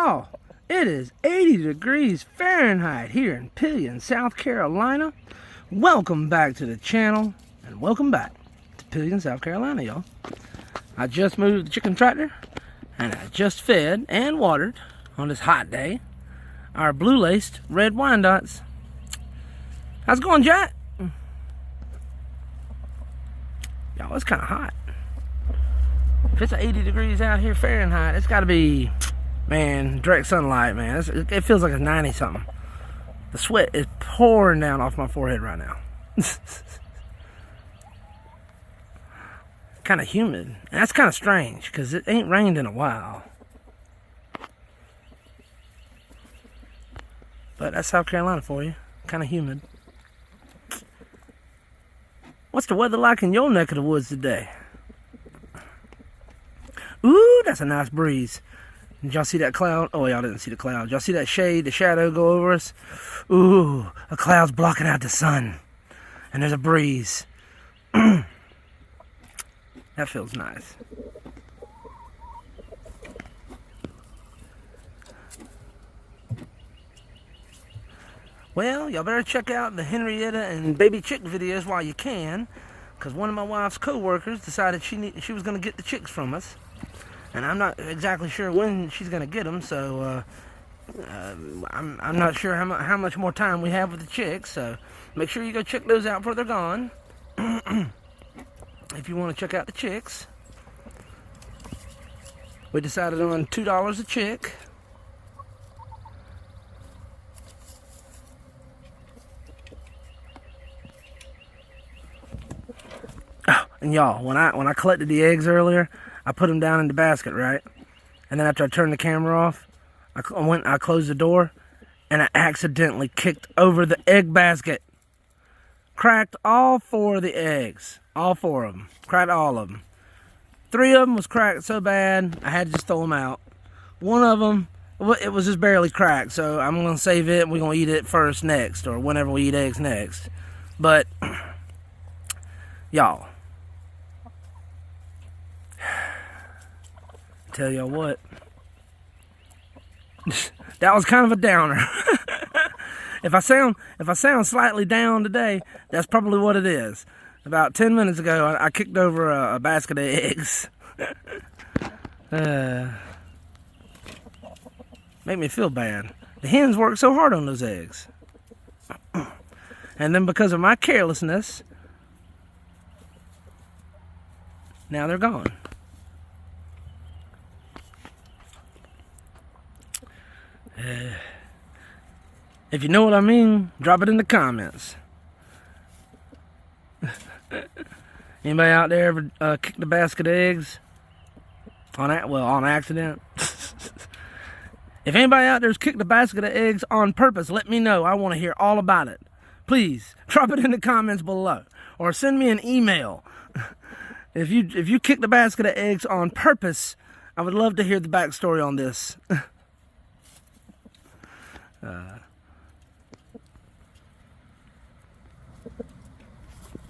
Y'all, it is 80 degrees Fahrenheit here in Pelion, South Carolina. Welcome back to the channel, and welcome back to Pelion, South Carolina, y'all. I just moved the chicken tractor, and I just fed and watered on this hot day our blue-laced red Wyandottes. How's it going, Jack? Y'all, it's kind of hot. If it's 80 degrees out here Fahrenheit, it's got to be, man, direct sunlight, man. It feels like it's 90-something. The sweat is pouring down off my forehead right now. Kind of humid. And that's kind of strange, because it ain't rained in a while. But that's South Carolina for you. Kind of humid. What's the weather like in your neck of the woods today? Ooh, that's a nice breeze. Did y'all see that cloud? Oh, y'all didn't see the cloud. Y'all see that shade, the shadow go over us? Ooh, a cloud's blocking out the sun. And there's a breeze. That feels nice. Well, y'all better check out the Henrietta and baby chick videos while you can, because one of my wife's co-workers decided she was going to get the chicks from us. And I'm not exactly sure when she's going to get them, so I'm not sure how much more time we have with the chicks. So make sure you go check those out before they're gone. If you want to check out the chicks. We decided on $2 a chick. Oh, and y'all, when I collected the eggs earlier, I put them down in the basket, right? And then after I turned the camera off, I closed the door, and I accidentally kicked over the egg basket. Cracked all 4 of the eggs. All 4 of them. Cracked all of them. 3 of them was cracked so bad, I had to just throw them out. 1 of them, it was just barely cracked, so I'm going to save it, and we're going to eat it first next, or whenever we eat eggs next. But, y'all, tell y'all what, that was kind of a downer. If I sound slightly down today, that's probably what it is. About 10 minutes ago, I kicked over a basket of eggs. Make me feel bad. The hens worked so hard on those eggs. And then because of my carelessness, now they're gone. If you know what I mean, drop it in the comments. Anybody out there ever kicked a basket of eggs? On accident? If anybody out there's kicked a basket of eggs on purpose, let me know. I want to hear all about it. Please, drop it in the comments below. Or send me an email. If you kicked a basket of eggs on purpose, I would love to hear the backstory on this.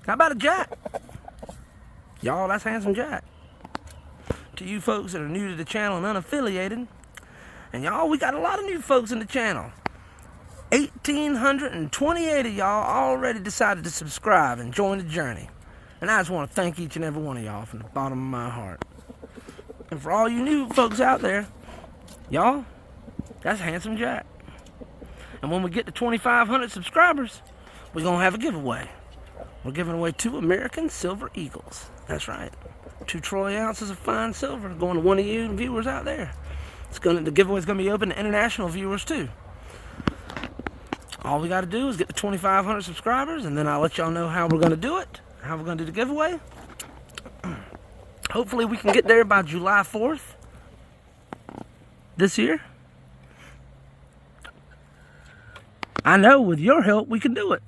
How about a Jack? Y'all, that's Handsome Jack. To you folks that are new to the channel and unaffiliated, and y'all, we got a lot of new folks in the channel. 1,828 of y'all already decided to subscribe and join the journey. And I just want to thank each and every one of y'all from the bottom of my heart. And for all you new folks out there, y'all, that's Handsome Jack. And when we get to 2,500 subscribers, we're going to have a giveaway. We're giving away 2 American Silver Eagles. That's right. 2 troy ounces of fine silver going to one of you viewers out there. The giveaway's going to be open to international viewers too. All we got to do is get to 2,500 subscribers, and then I'll let y'all know how we're going to do it, how we're going to do the giveaway. Hopefully we can get there by July 4th this year. I know with your help we can do it.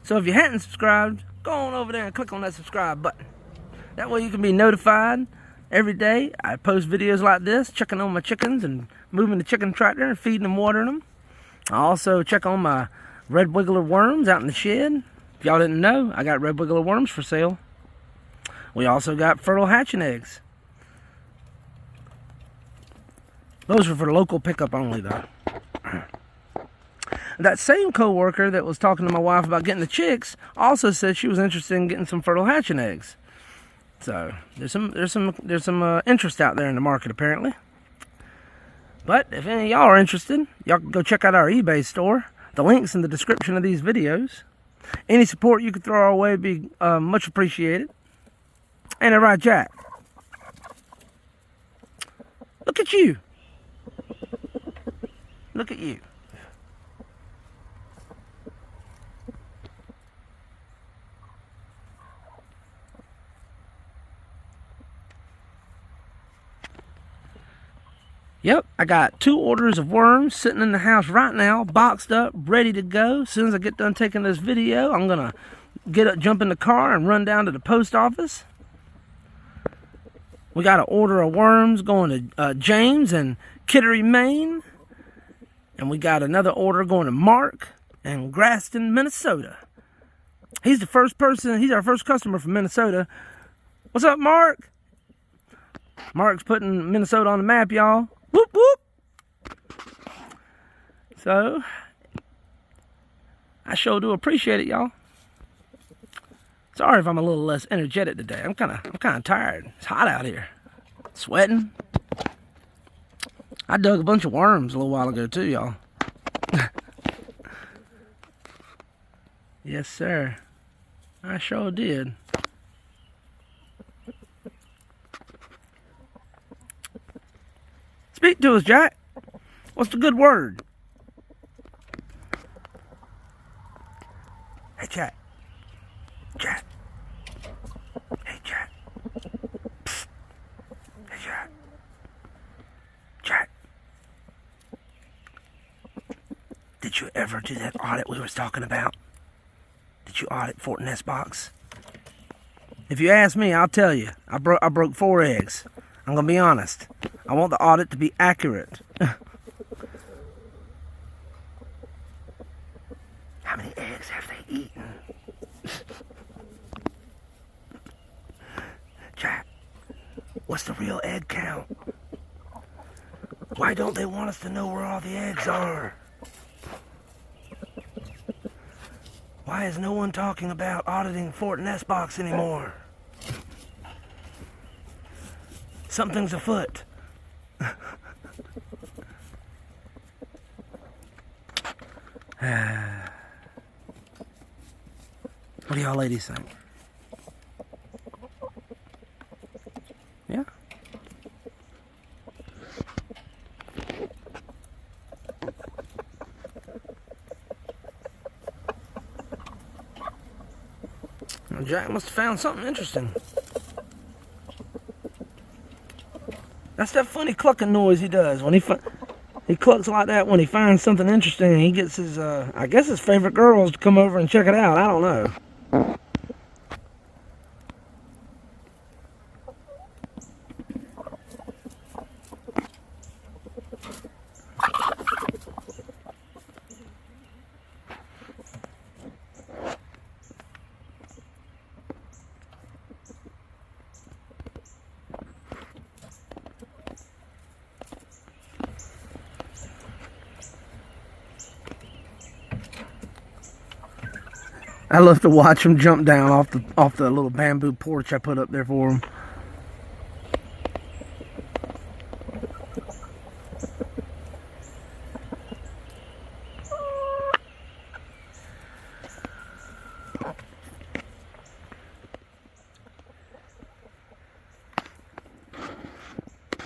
So if you hadn't subscribed, go on over there and click on that subscribe button. That way you can be notified every day. I post videos like this, checking on my chickens and moving the chicken tractor and feeding and watering them. I also check on my red wiggler worms out in the shed. If y'all didn't know, I got red wiggler worms for sale. We also got fertile hatching eggs. Those are for local pickup only, though. That same coworker that was talking to my wife about getting the chicks also said she was interested in getting some fertile hatching eggs. So there's some interest out there in the market apparently. But if any of y'all are interested, y'all can go check out our eBay store. The link's in the description of these videos. Any support you could throw our way would be much appreciated. Ain't that right, Jack? Look at you. Look at you. Yep, I got 2 orders of worms sitting in the house right now, boxed up, ready to go. As soon as I get done taking this video, I'm gonna jump in the car and run down to the post office. We got an order of worms going to James in Kittery, Maine. And we got another order going to Mark in Graston, Minnesota. He's the first person, he's our first customer from Minnesota. What's up, Mark? Mark's putting Minnesota on the map, y'all. Whoop, whoop. So, I sure do appreciate it, y'all. Sorry if I'm a little less energetic today. I'm kind of tired. It's hot out here. Sweating. I dug a bunch of worms a little while ago too, y'all. Yes, sir. I sure did. Speak to us, Jack. What's the good word? Hey, Jack. Jack. Hey, Jack. Psst. Hey, Jack. Jack. Did you ever do that audit we was talking about? Did you audit Fort Ness box? If you ask me, I'll tell you. I broke 4 eggs. I'm gonna be honest. I want the audit to be accurate. How many eggs have they eaten? Jack, what's the real egg count? Why don't they want us to know where all the eggs are? Why is no one talking about auditing Fort Ness box anymore? Something's afoot. What do y'all ladies think? Yeah? Well, Jack must have found something interesting. That's that funny clucking noise he does when he clucks like that when he finds something interesting. He gets his, I guess his favorite girls to come over and check it out. I don't know. I love to watch him jump down off the little bamboo porch I put up there for him.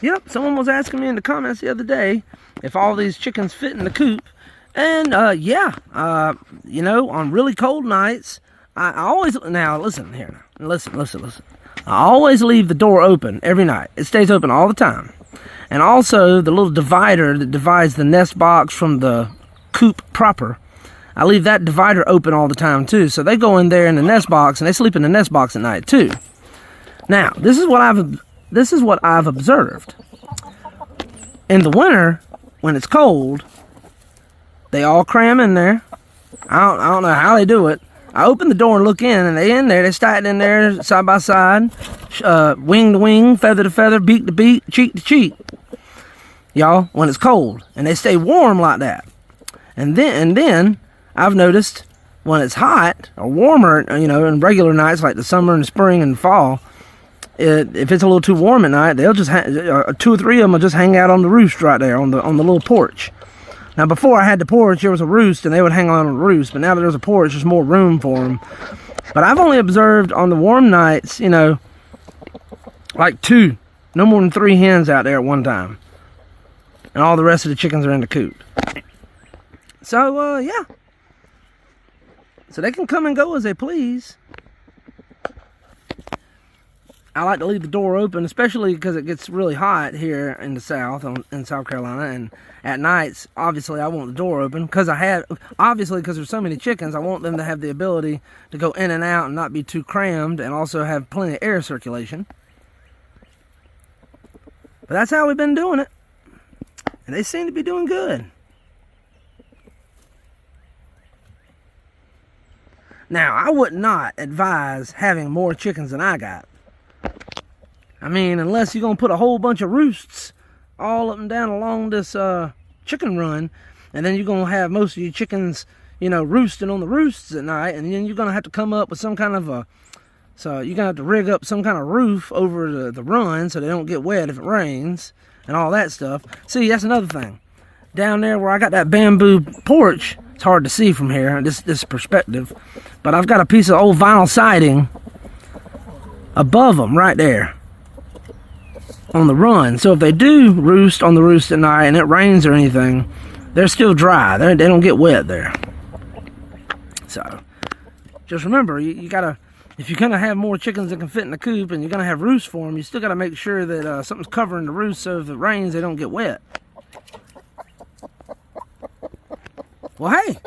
Yep, someone was asking me in the comments the other day if all these chickens fit in the coop. And, yeah, you know, on really cold nights, I always, now listen here, listen. I always leave the door open every night. It stays open all the time. And also, the little divider that divides the nest box from the coop proper, I leave that divider open all the time too. So they go in there in the nest box and they sleep in the nest box at night too. Now, this is what I've observed. In the winter, when it's cold, they all cram in there. I don't know how they do it. I open the door and look in, and they in there. They stacked in there side by side, wing to wing, feather to feather, beak to beak, cheek to cheek. y'all, when it's cold, and they stay warm like that. And then I've noticed when it's hot or warmer, you know, in regular nights like the summer and spring and fall, if it's a little too warm at night, they'll just 2 or 3 of them will just hang out on the roost right there on the little porch. Now, before I had the porch, there was a roost, and they would hang on the roost. But now that there's a porch, there's more room for them. But I've only observed on the warm nights, you know, like 2, no more than 3 hens out there at one time. And all the rest of the chickens are in the coop. So, yeah. So they can come and go as they please. I like to leave the door open, especially because it gets really hot here in the South, in South Carolina. And at nights, obviously, I want the door open because there's so many chickens, I want them to have the ability to go in and out and not be too crammed, and also have plenty of air circulation. But that's how we've been doing it. And they seem to be doing good. Now, I would not advise having more chickens than I got. I mean, unless you're going to put a whole bunch of roosts all up and down along this chicken run, and then you're going to have most of your chickens, you know, roosting on the roosts at night, and then you're going to have to come up with some kind of so you're going to have to rig up some kind of roof over the run so they don't get wet if it rains, and all that stuff. See, that's another thing. Down there where I got that bamboo porch, it's hard to see from here, this perspective, but I've got a piece of old vinyl siding above them right there on the run. So if they do roost on the roost at night and it rains or anything, they're still dry. They don't get wet there. So just remember, you gotta, if you're gonna have more chickens that can fit in the coop and you're gonna have roosts for them, you still gotta make sure that something's covering the roost so if it rains they don't get wet. Well, hey,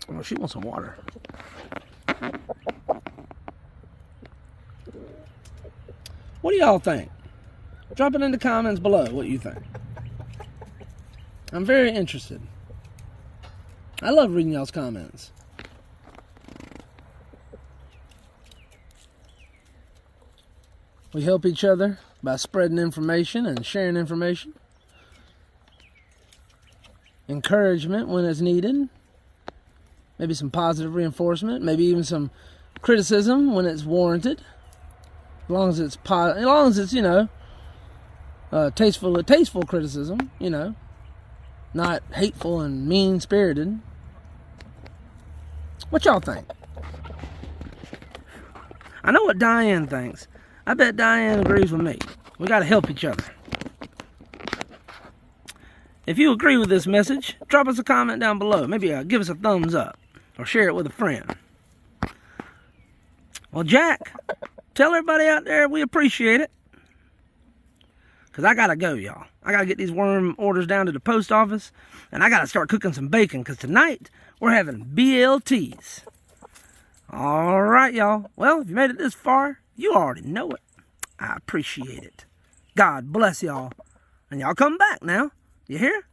oh, she wants some water. What do y'all think? Drop it in the comments below what you think. I'm very interested. I love reading y'all's comments. We help each other by spreading information and sharing information. Encouragement when it's needed. Maybe some positive reinforcement. Maybe even some criticism when it's warranted. As long as it's, you know, tasteful criticism, you know, not hateful and mean-spirited. What y'all think? I know what Diane thinks. I bet Diane agrees with me. We got to help each other. If you agree with this message, drop us a comment down below. Maybe give us a thumbs up or share it with a friend. Well, Jack, tell everybody out there we appreciate it. Because I got to go, y'all. I got to get these worm orders down to the post office. And I got to start cooking some bacon. Because tonight, we're having BLTs. All right, y'all. Well, if you made it this far, you already know it. I appreciate it. God bless y'all. And y'all come back now. You hear?